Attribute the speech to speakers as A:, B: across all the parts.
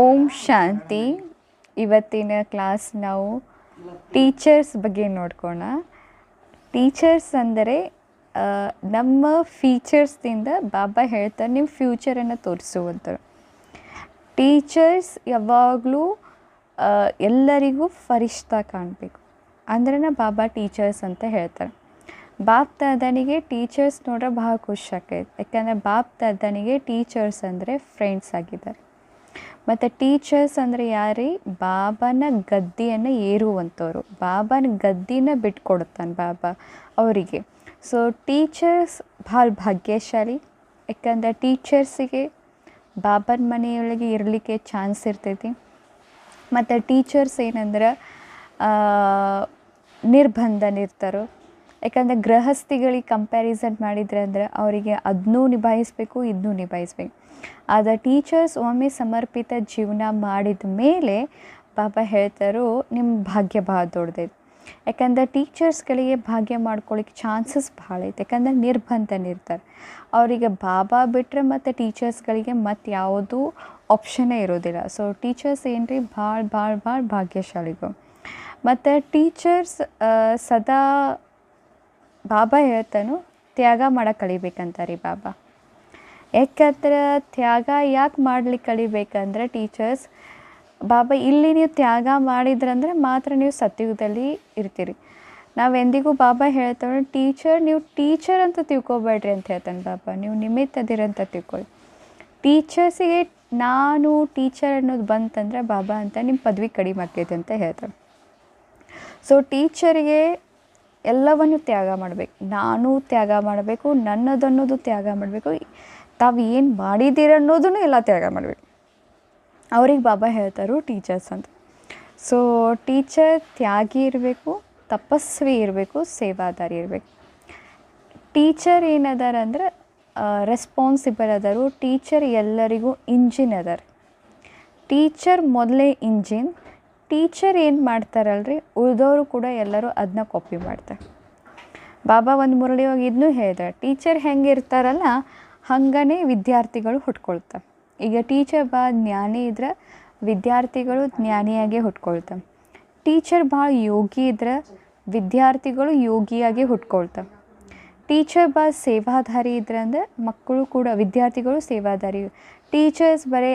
A: ಓಂ ಶಾಂತಿ. ಇವತ್ತಿನ ಕ್ಲಾಸ್ ನಾವು ಟೀಚರ್ಸ್ ಬಗ್ಗೆ ನೋಡ್ಕೋಣ. ಟೀಚರ್ಸ್ ಅಂದರೆ ನಮ್ಮ ಫೀಚರ್ಸ್ದಿಂದ ಬಾಬಾ ಹೇಳ್ತಾರೆ ನಿಮ್ಮ ಫ್ಯೂಚರನ್ನು ತೋರಿಸುವಂಥವ್ರು. ಟೀಚರ್ಸ್ ಯಾವಾಗಲೂ ಎಲ್ಲರಿಗೂ ಫರಿಷ್ಠ ಕಾಣಬೇಕು ಅಂದ್ರೆ ಬಾಬಾ ಟೀಚರ್ಸ್ ಅಂತ ಹೇಳ್ತಾರೆ. ಬಾಪ್ ದಾದನಿಗೆ ಟೀಚರ್ಸ್ ನೋಡ್ರೆ ಭಾಳ ಖುಷಿ ಆಕೈತೆ, ಯಾಕಂದರೆ ಬಾಪ್ ದಾದನಿಗೆ ಟೀಚರ್ಸ್ ಅಂದರೆ ಫ್ರೆಂಡ್ಸ್ ಆಗಿದ್ದಾರೆ. ಮತ್ತು ಟೀಚರ್ಸ್ ಅಂದರೆ ಯಾರೀ? ಬಾಬಾನ ಗದ್ದಿಯನ್ನು ಏರುವಂಥವ್ರು, ಬಾಬಾನ ಗದ್ದಿನ ಬಿಟ್ಕೊಡುತ್ತಾನೆ ಬಾಬಾ ಅವರಿಗೆ. ಸೊ ಟೀಚರ್ಸ್ ಭಾಳ ಭಾಗ್ಯಶಾಲಿ, ಯಾಕಂದರೆ ಟೀಚರ್ಸಿಗೆ ಬಾಬನ ಮನೆಯೊಳಗೆ ಇರಲಿಕ್ಕೆ ಚಾನ್ಸ್ ಇರ್ತೈತಿ. ಮತ್ತು ಟೀಚರ್ಸ್ ಏನಂದ್ರೆ ನಿರ್ಬಂಧನಿರ್ತಾರೋ, ಯಾಕಂದರೆ ಗೃಹಸ್ಥಿಗಳಿಗೆ ಕಂಪ್ಯಾರಿಸನ್ ಮಾಡಿದ್ರೆ ಅಂದ್ರೆ ಅವರಿಗೆ ಅದನ್ನೂ ನಿಭಾಯಿಸಬೇಕು ಇದನ್ನೂ ನಿಭಾಯಿಸ್ಬೇಕು. ಆದರೆ ಟೀಚರ್ಸ್ ಒಮ್ಮೆ ಸಮರ್ಪಿತ ಜೀವನ ಮಾಡಿದ ಮೇಲೆ ಬಾಬಾ ಹೇಳ್ತಾರೋ ನಿಮ್ಮ ಭಾಗ್ಯ ಭಾಳ ದೊಡ್ಡದೈತೆ. ಯಾಕಂದರೆ ಟೀಚರ್ಸ್ಗಳಿಗೆ ಭಾಗ್ಯ ಮಾಡ್ಕೊಳ್ಳಿಕ್ಕೆ ಚಾನ್ಸಸ್ ಭಾಳ ಐತೆ, ಯಾಕಂದರೆ ನಿರ್ಬಂಧನಿರ್ತಾರೆ. ಅವರಿಗೆ ಬಾಬಾ ಬಿಟ್ಟರೆ ಮತ್ತು ಟೀಚರ್ಸ್ಗಳಿಗೆ ಮತ್ತು ಯಾವುದೂ ಆಪ್ಷನ್ನೇ ಇರೋದಿಲ್ಲ. ಸೊ ಟೀಚರ್ಸ್ ಏನು ರೀ ಭಾಳ ಭಾಳ ಭಾಳ ಭಾಗ್ಯಶಾಲಿಗಳು. ಮತ್ತು ಟೀಚರ್ಸ್ ಸದಾ ಬಾಬಾ ಹೇಳ್ತಾನು ತ್ಯಾಗ ಮಾಡೋಕ್ಕೆ ಕಲಿಬೇಕಂತಾರೆ ಬಾಬಾ. ಯಾಕಂದ್ರೆ ತ್ಯಾಗ ಯಾಕೆ ಮಾಡ್ಲಿಕ್ಕೆ ಕಲಿಬೇಕಂದ್ರೆ ಟೀಚರ್ಸ್ ಬಾಬಾ ಇಲ್ಲಿ ನೀವು ತ್ಯಾಗ ಮಾಡಿದ್ರಂದ್ರೆ ಮಾತ್ರ ನೀವು ಸತ್ಯುಗದಲ್ಲಿ ಇರ್ತೀರಿ. ನಾವು ಎಂದಿಗೂ ಬಾಬಾ ಹೇಳ್ತಾವೆ ನೀವು ಟೀಚರ್ ಅಂತ ತಿಳ್ಕೊಬೇಡ್ರಿ ಅಂತ ಹೇಳ್ತಾನೆ ಬಾಬಾ. ನೀವು ನಿಮಿತ್ತದಿರಂತ ತಿಳ್ಕೊಳ್ಳಿ. ಟೀಚರ್ಸಿಗೆ ನಾನು ಟೀಚರ್ ಅನ್ನೋದು ಬಂತಂದ್ರೆ ಬಾಬಾ ಅಂತ ನಿಮ್ಮ ಪದವಿ ಕಡಿಮೆ ಆಕೈತೆ ಅಂತ ಹೇಳ್ತಾರೆ. ಸೊ ಟೀಚರಿಗೆ ಎಲ್ಲವನ್ನು ತ್ಯಾಗ ಮಾಡಬೇಕು, ನಾನು ತ್ಯಾಗ ಮಾಡಬೇಕು, ನನ್ನದನ್ನೋದು ತ್ಯಾಗ ಮಾಡಬೇಕು, ತಾವು ಏನು ಮಾಡಿದ್ದೀರ ಅನ್ನೋದನ್ನು ಎಲ್ಲ ತ್ಯಾಗ ಮಾಡಬೇಕು. ಅವ್ರಿಗೆ ಬಾಬಾ ಹೇಳ್ತಾರೋ ಟೀಚರ್ಸ್ ಅಂತ. ಸೊ ಟೀಚರ್ ತ್ಯಾಗಿ ಇರಬೇಕು, ತಪಸ್ವಿ ಇರಬೇಕು, ಸೇವಾದಾರಿ ಇರಬೇಕು. ಟೀಚರ್ ಏನದಾರ ಅಂದ್ರೆ ರೆಸ್ಪಾನ್ಸಿಬಲ್ ಅದಾರು. ಟೀಚರ್ ಎಲ್ಲರಿಗೂ ಇಂಜಿನ್ ಅದಾರ. ಟೀಚರ್ ಮೊದಲೇ ಇಂಜಿನ್. ಟೀಚರ್ ಏನು ಮಾಡ್ತಾರಲ್ರಿ ಉಳಿದವರು ಕೂಡ ಎಲ್ಲರೂ ಅದನ್ನ ಕಾಪಿ ಮಾಡ್ತಾರೆ. ಬಾಬಾ ಒಂದು ಮುರಳಿಯಾಗಿ ಇದನ್ನೂ ಹೇಳಿದ್ರೆ ಟೀಚರ್ ಹೆಂಗೆ ಇರ್ತಾರಲ್ಲ ಹಾಗೇ ವಿದ್ಯಾರ್ಥಿಗಳು ಹುಟ್ಕೊಳ್ತಾರೆ. ಈಗ ಟೀಚರ್ ಭಾಳ ಜ್ಞಾನಿ ಇದ್ರೆ ವಿದ್ಯಾರ್ಥಿಗಳು ಜ್ಞಾನಿಯಾಗೇ ಹುಟ್ಕೊಳ್ತಾರೆ. ಟೀಚರ್ ಭಾಳ ಯೋಗಿ ಇದ್ರೆ ವಿದ್ಯಾರ್ಥಿಗಳು ಯೋಗಿಯಾಗಿ ಹುಟ್ಕೊಳ್ತಾರೆ. ಟೀಚರ್ ಭಾಳ ಸೇವಾದಾರಿ ಇದ್ರೆ ಅಂದರೆ ಮಕ್ಕಳು ಕೂಡ ವಿದ್ಯಾರ್ಥಿಗಳು ಸೇವಾದಾರಿ. ಟೀಚರ್ಸ್ ಬರೀ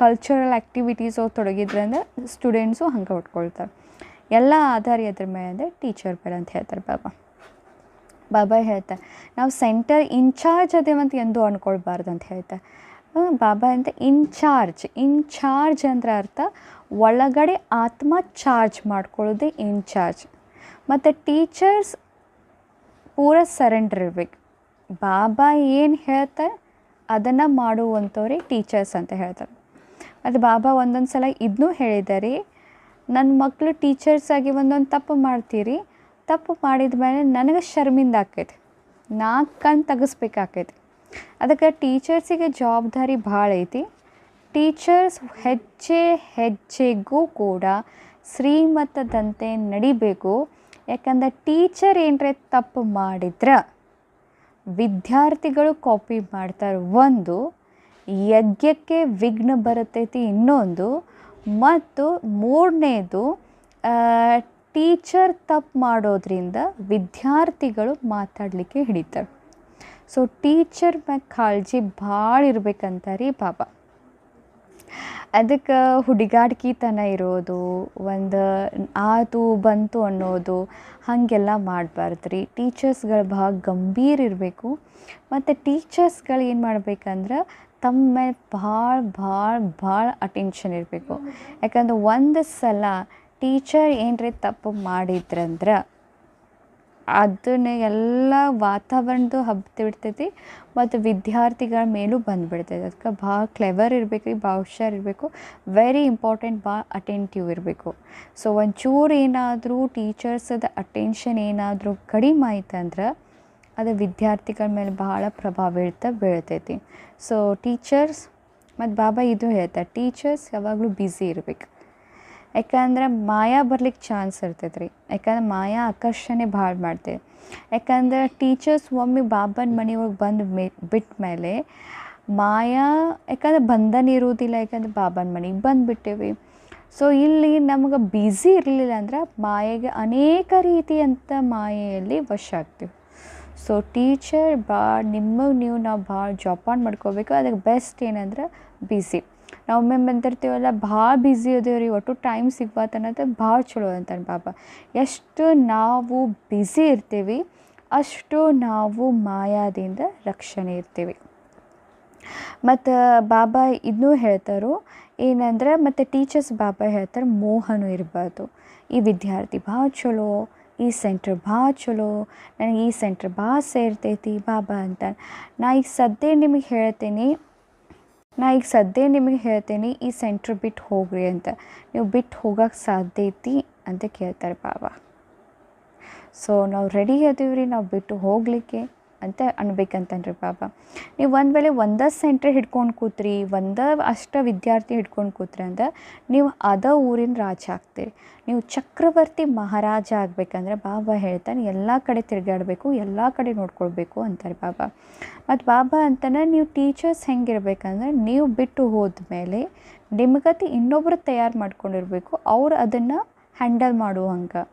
A: ಕಲ್ಚರಲ್ ಆ್ಯಕ್ಟಿವಿಟೀಸು ತೊಡಗಿದ್ರೆ ಅಂದರೆ ಸ್ಟೂಡೆಂಟ್ಸು ಹಂಗೆ ಹುಟ್ಕೊಳ್ತಾರೆ. ಎಲ್ಲ ಆಧಾರ ಅದ್ರ ಮೇಲೆ ಅಂದರೆ ಟೀಚರ್ ಬೇರೆ ಅಂತ ಹೇಳ್ತಾರೆ ಬಾಬಾ. ಬಾಬಾ ಹೇಳ್ತಾರೆ ನಾವು ಸೆಂಟರ್ ಇನ್ಚಾರ್ಜ್ ಅದೇವಂತ ಎಂದೂ ಅಂದ್ಕೊಳ್ಬಾರ್ದು ಅಂತ ಹೇಳ್ತಾರೆ ಬಾಬಾ. ಅಂತ ಇನ್ಚಾರ್ಜ್ ಅಂದ್ರೆ ಅರ್ಥ ಒಳಗಡೆ ಆತ್ಮ ಚಾರ್ಜ್ ಮಾಡ್ಕೊಳ್ಳೋದೇ ಇನ್ಚಾರ್ಜ್. ಮತ್ತು ಟೀಚರ್ಸ್ ಪೂರ ಸರೆಂಡರ್ ಇರಬೇಕು. ಬಾಬಾ ಏನು ಹೇಳ್ತಾರೆ ಅದನ್ನು ಮಾಡುವಂಥವ್ರೆ ಟೀಚರ್ಸ್ ಅಂತ ಹೇಳ್ತಾರೆ. ಮತ್ತು ಬಾಬಾ ಒಂದೊಂದು ಸಲ ಇದನ್ನೂ ಹೇಳಿದ್ದಾರೆ, ನನ್ನ ಮಕ್ಕಳು ಟೀಚರ್ಸ್ ಆಗಿ ಒಂದೊಂದು ತಪ್ಪು ಮಾಡ್ತೀರಿ, ತಪ್ಪು ಮಾಡಿದ ಮೇಲೆ ನನಗೆ ಶರ್ಮಿಂದ ಆಕೈತಿ, ನಾ ಕಣ್ಣು ತೆಗಿಸ್ಬೇಕಾಕೈತಿ. ಅದಕ್ಕೆ ಟೀಚರ್ಸಿಗೆ ಜವಾಬ್ದಾರಿ ಭಾಳ ಐತಿ. ಟೀಚರ್ಸ್ ಹೆಜ್ಜೆ ಹೆಜ್ಜೆಗೂ ಕೂಡ ಶ್ರೀಮತದಂತೆ ನಡಿಬೇಕು. ಯಾಕಂದ್ರೆ ಟೀಚರ್ ಏನರೇ ತಪ್ಪು ಮಾಡಿದ್ರೆ ವಿದ್ಯಾರ್ಥಿಗಳು ಕಾಪಿ ಮಾಡ್ತಾರೆ. ಒಂದು ಯಜ್ಞಕ್ಕೆ ವಿಘ್ನ ಬರುತ್ತೈತಿ, ಇನ್ನೊಂದು ಮತ್ತು ಮೂರನೇದು ಟೀಚರ್ ತಪ್ಪು ಮಾಡೋದ್ರಿಂದ ವಿದ್ಯಾರ್ಥಿಗಳು ಮಾತಾಡಲಿಕ್ಕೆ ಹಿಡಿತಾರೆ. ಸೊ ಟೀಚರ್ ಮ್ಯಾಗ ಕಾಳಜಿ ಭಾಳ ಇರ್ಬೇಕಂತಾರೆ ಬಾಬಾ. ಅದಕ್ಕೆ ಹುಡುಗಾಟಿಕೆತನ ಇರೋದು, ಒಂದು ಆತು ಬಂತು ಅನ್ನೋದು ಹಾಗೆಲ್ಲ ಮಾಡಬಾರ್ದು ರೀ. ಟೀಚರ್ಸ್ಗಳು ಭಾಳ ಗಂಭೀರ ಇರಬೇಕು. ಮತ್ತು ಟೀಚರ್ಸ್ಗಳು ಏನು ಮಾಡ್ಬೇಕಂದ್ರೆ ತಮ್ಮ ಮೇಲೆ ಭಾಳ ಭಾಳ ಭಾಳ ಅಟೆನ್ಷನ್ ಇರಬೇಕು. ಯಾಕಂದ್ರೆ ಒಂದು ಸಲ ಟೀಚರ್ ಏನರೇ ತಪ್ಪು ಮಾಡಿದ್ರಂದ್ರೆ ಅದನ್ನು ಎಲ್ಲ ವಾತಾವರಣದ್ದು ಹಬ್ಬಿಡ್ತೈತಿ ಮತ್ತು ವಿದ್ಯಾರ್ಥಿಗಳ ಮೇಲೂ ಬಂದುಬಿಡ್ತೈತಿ. ಅದಕ್ಕೆ ಭಾಳ ಕ್ಲೆವರ್ ಇರಬೇಕು ರೀ, ಭಾಳ ಹುಷಾರಿರಬೇಕು. ವೆರಿ ಇಂಪಾರ್ಟೆಂಟ್, ಭಾಳ ಅಟೆಂಟಿವ್ ಇರಬೇಕು. ಸೊ ಒಂಚೂರು ಏನಾದರೂ ಟೀಚರ್ಸದ ಅಟೆನ್ಷನ್ ಏನಾದರೂ ಕಡಿಮೆ ಆಯ್ತಂದ್ರೆ ಅದು ವಿದ್ಯಾರ್ಥಿಗಳ ಮೇಲೆ ಭಾಳ ಪ್ರಭಾವ ಬೀಳ್ತೈತಿ. ಸೊ ಟೀಚರ್ಸ್ ಮತ್ತು ಬಾಬಾ ಇದು ಹೇಳ್ತಾರೆ ಟೀಚರ್ಸ್ ಯಾವಾಗಲೂ ಬ್ಯುಸಿ ಇರಬೇಕು. ಯಾಕಂದ್ರೆ ಮಾಯಾ ಬರ್ಲಿಕ್ಕೆ ಚಾನ್ಸ್ ಇರ್ತೈತೆ ರೀ. ಯಾಕಂದ್ರೆ ಮಾಯಾ ಆಕರ್ಷಣೆ ಭಾಳ ಮಾಡ್ತೇವೆ. ಯಾಕಂದ್ರೆ ಟೀಚರ್ಸ್ ಒಮ್ಮೆ ಬಾಬನ ಮನೆಯೊಳಗೆ ಬಿಟ್ಟ ಮೇಲೆ ಮಾಯಾ ಯಾಕಂದ್ರೆ ಬಂಧನ ಇರುವುದಿಲ್ಲ, ಯಾಕಂದ್ರೆ ಬಾಬನ ಮನೆಗೆ ಬಂದುಬಿಟ್ಟೇವಿ. ಸೊ ಇಲ್ಲಿ ನಮ್ಗೆ ಬ್ಯುಸಿ ಇರಲಿಲ್ಲ ಅಂದ್ರೆ ಮಾಯೆಗೆ ಅನೇಕ ರೀತಿಯಂಥ ಮಾಯೆಯಲ್ಲಿ ವಶ ಆಗ್ತೀವಿ. ಸೊ ಟೀಚರ್ ನಿಮಗೆ ನಾವು ಭಾಳ ಜೋಪಾನ ಮಾಡ್ಕೋಬೇಕು. ಅದಕ್ಕೆ ಬೆಸ್ಟ್ ಏನಂದ್ರೆ ಬ್ಯುಸಿ. ನಾವು ಒಮ್ಮೆ ಬಂದಿರ್ತೀವಲ್ಲ, ಭಾಳ ಬ್ಯುಸಿ ಅದೇವ್ರಿ, ಒಟ್ಟು ಟೈಮ್ ಸಿಗ್ಬಾರ್ದು ಭಾಳ ಚಲೋ ಅಂತಾನೆ ಬಾಬಾ. ಎಷ್ಟು ನಾವು ಬ್ಯುಸಿ ಇರ್ತೀವಿ ಅಷ್ಟು ನಾವು ಮಾಯಾದಿಂದ ರಕ್ಷಣೆ ಇರ್ತೀವಿ. ಮತ್ತು ಬಾಬಾ ಇದನ್ನೂ ಹೇಳ್ತಾರೋ ಏನಂದ್ರೆ, ಮತ್ತು ಟೀಚರ್ಸ್ ಬಾಬಾ ಹೇಳ್ತಾರೆ ಮೋಹನೂ ಇರಬಾರ್ದು. ಈ ವಿದ್ಯಾರ್ಥಿ ಭಾಳ ಚಲೋ, ಈ ಸೆಂಟ್ರ್ ಭಾಳ ಚಲೋ, ನನಗೆ ಈ ಸೆಂಟ್ರ್ ಭಾಳ ಸೇರ್ತೈತಿ ಬಾಬಾ ಅಂತ. ನಾ ಈಗ ಸದ್ಯ ನಿಮಗೆ ಹೇಳ್ತೇನೆ ಈ ಸೆಂಟ್ರ್ ಬಿಟ್ಟು ಹೋಗ್ರಿ ಅಂತ. ನೀವು ಬಿಟ್ಟು ಹೋಗೋಕ್ಕೆ ಸಾಧ್ಯ ಐತಿ ಅಂತ ಕೇಳ್ತಾರೆ ಬಾಬಾ. ಸೊ ನಾವು ರೆಡಿ ಅದೀವ್ರಿ ನಾವು ಬಿಟ್ಟು ಹೋಗಲಿಕ್ಕೆ ಅಂತ ಅನ್ಬೇಕಂತನ್ರಿ ಬಾಬಾ. ನೀವು ಒಂದು ವೇಳೆ ಒಂದೇ ಸೆಂಟ್ರ್ ಹಿಡ್ಕೊಂಡು ಕೂತ್ರಿ, ಅಷ್ಟು ವಿದ್ಯಾರ್ಥಿ ಹಿಡ್ಕೊಂಡು ಕೂತ್ರಿ ಅಂದ್ರೆ ನೀವು ಊರಿನ ರಾಜ ಆಗ್ತೀರಿ. ನೀವು ಚಕ್ರವರ್ತಿ ಮಹಾರಾಜ ಆಗಬೇಕಂದ್ರೆ ಬಾಬಾ ಹೇಳ್ತಾನೆ ಎಲ್ಲ ಕಡೆ ತಿರುಗಾಡಬೇಕು, ಎಲ್ಲ ಕಡೆ ನೋಡ್ಕೊಳ್ಬೇಕು ಅಂತಾರೆ ಬಾಬಾ. ಮತ್ತು ಬಾಬಾ ಅಂತಾನೆ ನೀವು ಟೀಚರ್ಸ್ ಹೆಂಗಿರ್ಬೇಕಂದ್ರೆ, ನೀವು ಬಿಟ್ಟು ಹೋದ್ಮೇಲೆ ನಿಮಗತಿ ಇನ್ನೊಬ್ಬರು ತಯಾರು ಮಾಡ್ಕೊಂಡಿರ್ಬೇಕು, ಅವ್ರು ಅದನ್ನು ಹ್ಯಾಂಡಲ್ ಮಾಡುವಂಗೆ.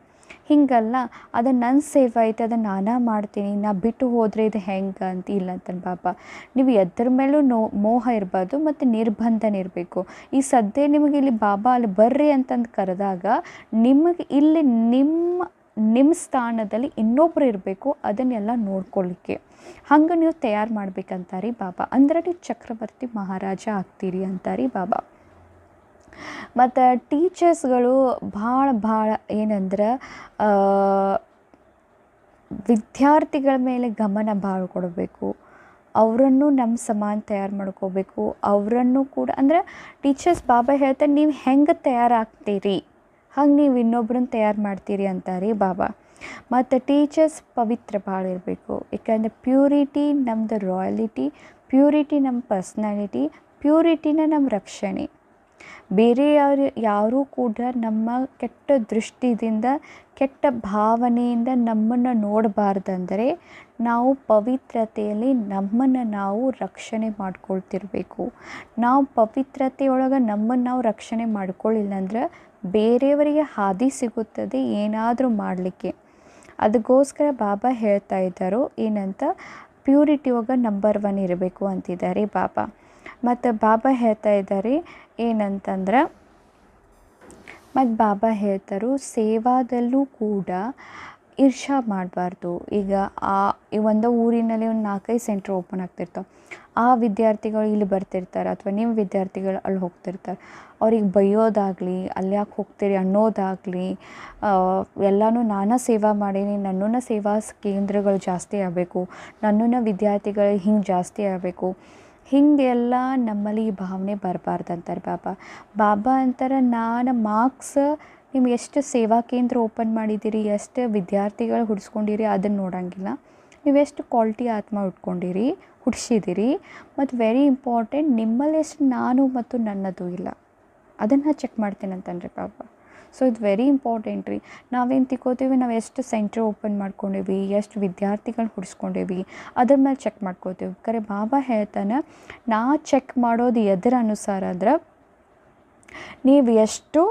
A: ಹಿಂಗಲ್ಲ, ಅದು ನನ್ನ ಸೇವೆ ಐತೆ, ಅದನ್ನು ನಾನೇ ಮಾಡ್ತೀನಿ, ನಾ ಬಿಟ್ಟು ಹೋದರೆ ಇದು ಹೆಂಗೆ ಅಂತ ಇಲ್ಲ ಅಂತಾನೆ ಬಾಬಾ. ನೀವು ಎದ್ರ ಮೇಲೂ ಮೋಹ ಇರಬಾರ್ದು ಮತ್ತು ನಿರ್ಬಂಧನ ಇರಬೇಕು. ಈ ಸದ್ಯ ನಿಮಗೆ ಇಲ್ಲಿ ಬಾಬಾ ಅಲ್ಲಿ ಬರ್ರಿ ಅಂತಂದು ಕರೆದಾಗ ನಿಮಗೆ ಇಲ್ಲಿ ನಿಮ್ಮ ಸ್ಥಾನದಲ್ಲಿ ಇನ್ನೊಬ್ರು ಇರಬೇಕು, ಅದನ್ನೆಲ್ಲ ನೋಡ್ಕೊಳ್ಳಿಕ್ಕೆ. ಹಂಗೆ ನೀವು ತಯಾರು ಮಾಡ್ಬೇಕಂತಾರಿ ಬಾಬಾ. ಅಂದ್ರೆ ನೀವು ಚಕ್ರವರ್ತಿ ಮಹಾರಾಜ ಆಗ್ತೀರಿ ಅಂತಾರಿ ಬಾಬಾ. ಮತ್ತು ಟೀಚರ್ಸ್ಗಳು ಭಾಳ ಏನಂದ್ರೆ ವಿದ್ಯಾರ್ಥಿಗಳ ಮೇಲೆ ಗಮನ ಭಾಳ ಕೊಡಬೇಕು. ಅವರನ್ನು ನಮ್ಮ ಸಮಾನ ತಯಾರು ಮಾಡ್ಕೋಬೇಕು. ಅವರನ್ನು ಕೂಡ ಅಂದರೆ ಟೀಚರ್ಸ್ ಬಾಬಾ ಹೇಳ್ತಾರೆ, ನೀವು ಹೆಂಗೆ ತಯಾರಾಗ್ತೀರಿ ಹಂಗೆ ನೀವು ಇನ್ನೊಬ್ರನ್ನ ತಯಾರು ಮಾಡ್ತೀರಿ ಅಂತಾರೆ ಬಾಬಾ. ಮತ್ತು ಟೀಚರ್ಸ್ ಪವಿತ್ರ ಭಾಳ ಇರಬೇಕು. ಯಾಕಂದರೆ ಪ್ಯೂರಿಟಿ ನಮ್ಮದು ರಾಯಲಿಟಿ, ಪ್ಯೂರಿಟಿ ನಮ್ಮ ಪರ್ಸ್ನಾಲಿಟಿ, ಪ್ಯೂರಿಟಿನ ನಮ್ಮ ರಕ್ಷಣೆ. ಬೇರೆ ಯಾರೂ ಕೂಡ ನಮ್ಮ ಕೆಟ್ಟ ದೃಷ್ಟಿಯಿಂದ, ಕೆಟ್ಟ ಭಾವನೆಯಿಂದ ನಮ್ಮನ್ನು ನೋಡಬಾರ್ದಂದರೆ ನಾವು ಪವಿತ್ರತೆಯಲ್ಲಿ ನಮ್ಮನ್ನು ನಾವು ರಕ್ಷಣೆ ಮಾಡ್ಕೊಳ್ತಿರ್ಬೇಕು. ನಾವು ಪವಿತ್ರತೆಯೊಳಗೆ ನಮ್ಮನ್ನು ನಾವು ರಕ್ಷಣೆ ಮಾಡ್ಕೊಳ್ಳಿಲ್ಲ ಅಂದ್ರೆ ಬೇರೆಯವರಿಗೆ ಹಾದಿ ಸಿಗುತ್ತದೆ ಏನಾದರೂ ಮಾಡಲಿಕ್ಕೆ. ಅದಕ್ಕೋಸ್ಕರ ಬಾಬಾ ಹೇಳ್ತಾ ಇದ್ದಾರೋ ಏನಂತ, ಪ್ಯೂರಿಟಿ ಒಳಗೆ ನಂಬರ್ 1 ಇರಬೇಕು ಅಂತಿದ್ದಾರೆ ಬಾಬಾ. ಮತ್ತು ಬಾಬಾ ಹೇಳ್ತಾ ಇದ್ದಾರೆ ಏನಂತಂದ್ರೆ, ಮತ್ತು ಬಾಬಾ ಹೇಳ್ತಾರೋ ಸೇವಾದಲ್ಲೂ ಕೂಡ ಈರ್ಷ್ಯೆ ಮಾಡಬಾರ್ದು. ಈಗ ಈ ಒಂದು ಊರಿನಲ್ಲಿ ಒಂದು 4-5 ಸೆಂಟ್ರ್ ಓಪನ್ ಆಗ್ತಿರ್ತಾವೆ. ಆ ವಿದ್ಯಾರ್ಥಿಗಳು ಇಲ್ಲಿ ಬರ್ತಿರ್ತಾರೆ ಅಥವಾ ನಿಮ್ಮ ವಿದ್ಯಾರ್ಥಿಗಳು ಅಲ್ಲಿ ಹೋಗ್ತಿರ್ತಾರೆ. ಅವ್ರಿಗೆ ಬೈಯೋದಾಗಲಿ, ಅಲ್ಲಿ ಯಾಕೆ ಹೋಗ್ತೀರಿ ಅನ್ನೋದಾಗಲಿ, ಎಲ್ಲನೂ ನಾನೇ ಸೇವಾ ಮಾಡೀನಿ, ನನ್ನನ್ನು ಸೇವಾ ಕೇಂದ್ರಗಳು ಜಾಸ್ತಿ ಆಗಬೇಕು, ನನ್ನನ್ನು ವಿದ್ಯಾರ್ಥಿಗಳು ಹಿಂಗೆ ಜಾಸ್ತಿ ಆಗಬೇಕು, ಹೀಗೆಲ್ಲ ನಮ್ಮಲ್ಲಿ ಈ ಭಾವನೆ ಬರಬಾರ್ದಂತಾರೆ ಬಾಬಾ. ಬಾಬಾ ಅಂತಾರೆ, ನಾನು ಮಾರ್ಕ್ಸ್ ನೀವು ಎಷ್ಟು ಸೇವಾ ಕೇಂದ್ರ ಓಪನ್ ಮಾಡಿದ್ದೀರಿ, ಎಷ್ಟು ವಿದ್ಯಾರ್ಥಿಗಳು ಹುಡ್ಸ್ಕೊಂಡಿರಿ ಅದನ್ನು ನೋಡೋಂಗಿಲ್ಲ. ನೀವು ಎಷ್ಟು ಕ್ವಾಲಿಟಿ ಆತ್ಮ ಹುಡ್ಸಿದ್ದೀರಿ ಮತ್ತು ವೆರಿ ಇಂಪಾರ್ಟೆಂಟ್, ನಿಮ್ಮಲ್ಲಿ ಎಷ್ಟು ನಾನು ಮತ್ತು ನನ್ನದು ಇಲ್ಲ ಅದನ್ನು ಚೆಕ್ ಮಾಡ್ತೇನೆ ಅಂತಂದ್ರೆ ಬಾಬಾ. ಸೊ ಇದು ವೆರಿ ಇಂಪಾರ್ಟೆಂಟ್ ರೀ. ನಾವೇನು ತಿಳ್ಕೊತೀವಿ, ನಾವು ಎಷ್ಟು ಸೆಂಟ್ರ್ ಓಪನ್ ಮಾಡ್ಕೊಂಡೇವಿ, ಎಷ್ಟು ವಿದ್ಯಾರ್ಥಿಗಳು ಹುಡ್ಸ್ಕೊಂಡೇವಿ ಅದ್ರ ಮೇಲೆ ಚೆಕ್ ಮಾಡ್ಕೋತೀವಿ. ಖರೆ ಬಾಬಾ ಹೇಳ್ತಾನೆ, ನಾ ಚೆಕ್ ಮಾಡೋದು ಎದರ ಅನುಸಾರ ಅಂದ್ರೆ ನೀವು ಎಷ್ಟು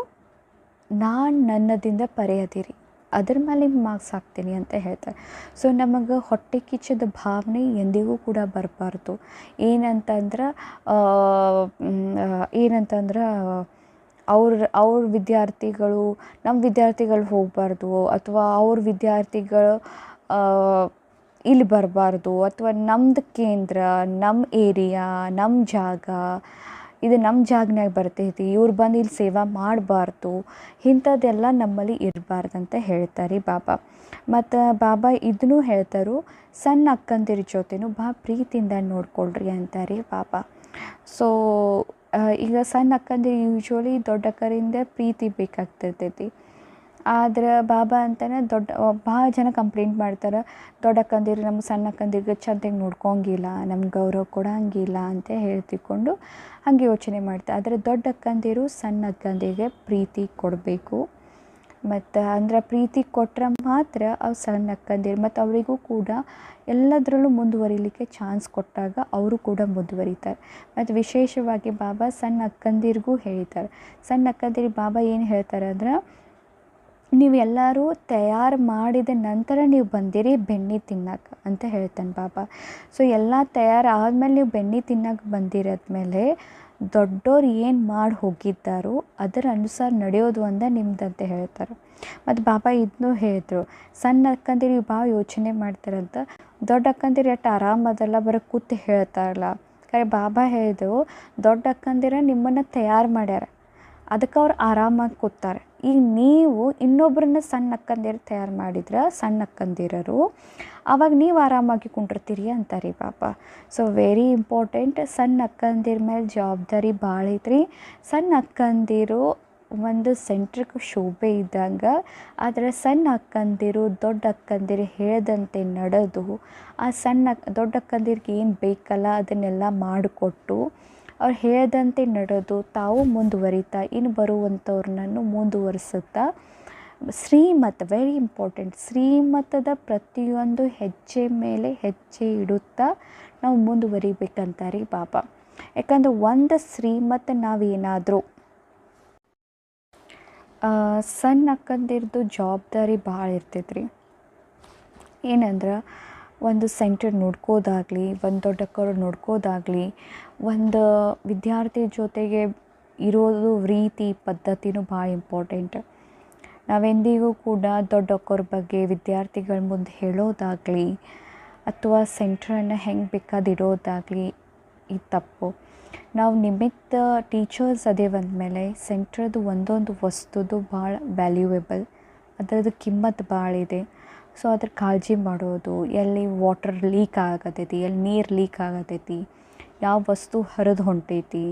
A: ನನ್ನದಿಂದ ಪರೆಯದಿರಿ ಅದ್ರ ಮೇಲೆ ನಿಮ್ಗೆ ಮಾರ್ಕ್ಸ್ ಹಾಕ್ತೀನಿ ಅಂತ ಹೇಳ್ತಾರೆ. ಸೊ ನಮಗೆ ಹೊಟ್ಟೆ ಕಿಚ್ಚದ ಭಾವನೆ ಎಂದಿಗೂ ಕೂಡ ಬರಬಾರ್ದು. ಏನಂತಂದ್ರೆ ಅವ್ರ ವಿದ್ಯಾರ್ಥಿಗಳು ನಮ್ಮ ವಿದ್ಯಾರ್ಥಿಗಳು ಹೋಗಬಾರ್ದು, ಅಥವಾ ಅವ್ರ ವಿದ್ಯಾರ್ಥಿಗಳು ಇಲ್ಲಿ ಬರಬಾರ್ದು, ಅಥವಾ ನಮ್ಮದು ಕೇಂದ್ರ, ನಮ್ಮ ಏರಿಯಾ, ನಮ್ಮ ಜಾಗ, ಇದು ನಮ್ಮ ಜಾಗನಾಗ ಬರ್ತೈತಿ, ಇವ್ರು ಬಂದು ಇಲ್ಲಿ ಸೇವಾ ಮಾಡಬಾರ್ದು, ಇಂಥದ್ದೆಲ್ಲ ನಮ್ಮಲ್ಲಿ ಇರಬಾರ್ದಂತ ಹೇಳ್ತಾರೆ ಬಾಬಾ. ಮತ್ತು ಬಾಬಾ ಇದನ್ನೂ ಹೇಳ್ತಾರೋ, ಸಣ್ಣ ಅಕ್ಕಂದಿರ ಜೊತೆನೂ ಭಾಳ ಪ್ರೀತಿಯಿಂದ ನೋಡ್ಕೊಳ್ರಿ ಅಂತಾರೆ ಬಾಬಾ. ಸೊ ಈಗ ಸಣ್ಣ ಅಕ್ಕಂದಿರು ಯೂಶ್ವಲಿ ದೊಡ್ಡ ಅಕ್ಕರಿಂದ ಪ್ರೀತಿ ಬೇಕಾಗ್ತಿರ್ತೈತಿ. ಆದ್ರೆ ಬಾಬಾ ಅಂತಾನೆ ಭಾಳ ಜನ ಕಂಪ್ಲೇಂಟ್ ಮಾಡ್ತಾರೆ, ದೊಡ್ಡ ಅಕ್ಕಂದಿರು ನಮ್ಗೆ ಸಣ್ಣ ಅಕ್ಕಂದಿರಿಗೆ ಚಂದಾಗಿ ನೋಡ್ಕೊಂಗಿಲ್ಲ, ನಮ್ಗೆ ಗೌರವ ಕೊಡೋಂಗಿಲ್ಲ ಅಂತ ಹೇಳ್ತಿಕೊಂಡು ಹಾಗೆ ಯೋಚನೆ ಮಾಡ್ತಾರೆ. ಆದರೆ ದೊಡ್ಡ ಅಕ್ಕಂದಿರು ಸಣ್ಣ ಅಕ್ಕಂದಿರಿಗೆ ಪ್ರೀತಿ ಕೊಡಬೇಕು, ಮತ್ತು ಅಂದ್ರೆ ಪ್ರೀತಿ ಕೊಟ್ಟರೆ ಮಾತ್ರ ಅವು ಸಣ್ಣ ಅಕ್ಕಂದಿರು ಮತ್ತು ಅವರಿಗೂ ಕೂಡ ಎಲ್ಲದರಲ್ಲೂ ಮುಂದುವರಿಲಿಕ್ಕೆ ಚಾನ್ಸ್ ಕೊಟ್ಟಾಗ ಅವರು ಕೂಡ ಮುಂದುವರಿತಾರೆ. ಮತ್ತು ವಿಶೇಷವಾಗಿ ಬಾಬಾ ಸಣ್ಣ ಅಕ್ಕಂದಿರಿಗೂ ಹೇಳ್ತಾರೆ. ಸಣ್ಣ ಅಕ್ಕಂದಿರಿಗೆ ಬಾಬಾ ಏನು ಹೇಳ್ತಾರೆ ಅಂದ್ರೆ, ನೀವು ಎಲ್ಲರೂ ತಯಾರು ಮಾಡಿದ ನಂತರ ನೀವು ಬಂದಿರಿ ಬೆಣ್ಣೆ ತಿನ್ನಕ್ಕೆ ಅಂತ ಹೇಳ್ತಾನೆ ಬಾಬಾ. ಸೊ ಎಲ್ಲ ತಯಾರು ಆದಮೇಲೆ ನೀವು ಬೆಣ್ಣೆ ತಿನ್ನಕ್ಕೆ ಬಂದಿರೋದ್ಮೇಲೆ ದೊಡ್ಡೋರು ಏನು ಮಾಡಿ ಹೋಗಿದ್ದಾರೋ ಅದರ ಅನುಸಾರ ನಡೆಯೋದು ಅಂದ ನಿಮ್ದಂತ ಹೇಳ್ತಾರೆ. ಮತ್ತು ಬಾಬಾ ಇದನ್ನೂ ಹೇಳಿದ್ರು, ಸಣ್ಣ ಅಕ್ಕಂದಿರು ಭಾಳ ಯೋಚನೆ ಮಾಡ್ತಾರಂತ, ದೊಡ್ಡ ಅಕ್ಕಂದಿರು ಎಷ್ಟು ಆರಾಮದಲ್ಲ ಬರೀ ಕೂತು ಹೇಳ್ತಾರಲ್ಲ. ಖರೆ ಬಾಬಾ ಹೇಳಿದ್ರು, ದೊಡ್ಡ ಅಕ್ಕಂದಿರ ನಿಮ್ಮನ್ನು ತಯಾರು ಮಾಡ್ಯಾರ, ಅದಕ್ಕೆ ಅವ್ರು ಆರಾಮಾಗಿ ಕೂತಾರೆ. ಈಗ ನೀವು ಇನ್ನೊಬ್ಬರನ್ನ ಸಣ್ಣ ಅಕ್ಕಂದಿರು ತಯಾರು ಮಾಡಿದ್ರೆ ಸಣ್ಣ ಅಕ್ಕಂದಿರರು, ಆವಾಗ ನೀವು ಆರಾಮಾಗಿ ಕುಂಡಿರ್ತೀರಿ ಅಂತಾರೆ ಬಾಬಾ. ಸೊ ವೆರಿ ಇಂಪಾರ್ಟೆಂಟ್, ಸಣ್ಣ ಅಕ್ಕಂದಿರ ಮೇಲೆ ಜವಾಬ್ದಾರಿ ಭಾಳ ಐತ್ರಿ. ಸಣ್ಣ ಅಕ್ಕಂದಿರು ಒಂದು ಸೆಂಟ್ರಿಗೆ ಶೋಭೆ ಇದ್ದಂಗೆ, ಆದರೆ ಸಣ್ಣ ಅಕ್ಕಂದಿರು ದೊಡ್ಡ ಅಕ್ಕಂದಿರು ಹೇಳ್ದಂತೆ ನಡೆದು ಆ ದೊಡ್ಡ ಅಕ್ಕಂದಿರಿಗೆ ಏನು ಬೇಕಲ್ಲ ಅದನ್ನೆಲ್ಲ ಮಾಡಿಕೊಟ್ಟು ಅವ್ರು ಹೇಳ್ದಂತೆ ನಡೆದು ತಾವು ಮುಂದುವರಿತಾ ಇನ್ನು ಬರುವಂಥವ್ರನ್ನೂ ಮುಂದುವರಿಸುತ್ತಾ ಶ್ರೀಮತ, ವೆರಿ ಇಂಪಾರ್ಟೆಂಟ್, ಶ್ರೀಮತದ ಪ್ರತಿಯೊಂದು ಹೆಜ್ಜೆ ಮೇಲೆ ಹೆಜ್ಜೆ ಇಡುತ್ತಾ ನಾವು ಮುಂದುವರಿಬೇಕಂತಾರೆ ಬಾಬಾ. ಯಾಕಂದ್ರೆ ಒಂದು ಶ್ರೀಮತ ನಾವೇನಾದರೂ ಸಣ್ಣ ಅಕ್ಕಂದಿರ್ದು ಜವಾಬ್ದಾರಿ ಭಾಳ ಇರ್ತೈತ್ರಿ. ಏನಂದ್ರೆ ಒಂದು ಸೆಂಟರ್ ನೋಡ್ಕೋದಾಗಲಿ, ಒಂದು ದೊಡ್ಡ ಅಕ್ಕವ್ರು ನೋಡ್ಕೋದಾಗಲಿ, ಒಂದು ವಿದ್ಯಾರ್ಥಿ ಜೊತೆಗೆ ಇರೋದು ರೀತಿ ಪದ್ಧತಿನೂ ಭಾಳ ಇಂಪಾರ್ಟೆಂಟ್. ನಾವೆಂದಿಗೂ ಕೂಡ ದೊಡ್ಡ ಅಕ್ಕವ್ರ ಬಗ್ಗೆ ವಿದ್ಯಾರ್ಥಿಗಳ ಮುಂದೆ ಹೇಳೋದಾಗಲಿ ಅಥವಾ ಸೆಂಟ್ರನ್ನು ಹೆಂಗೆ ಬೇಕಾದಿರೋದಾಗಲಿ ಇದು ತಪ್ಪು. ನಾವು ನಿಮಿತ್ತ ಟೀಚರ್ಸ್ ಅದೇವಂದಮೇಲೆ ಸೆಂಟ್ರದ್ದು ಒಂದೊಂದು ವಸ್ತುದು ಭಾಳ ವ್ಯಾಲ್ಯೂಯೇಬಲ್, ಅದರದ್ದು ಕಿಮ್ಮತ್ತು ಭಾಳ ಇದೆ. ಸೊ ಅದ್ರ ಕಾಳಜಿ ಮಾಡೋದು, ಎಲ್ಲಿ ವಾಟರ್ ಲೀಕ್ ಆಗತೈತಿ, ಎಲ್ಲಿ ನೀರು ಲೀಕ್ ಆಗತೈತಿ, ಯಾವ ವಸ್ತು ಹರಿದು ಹೊಂಟೈತಿ,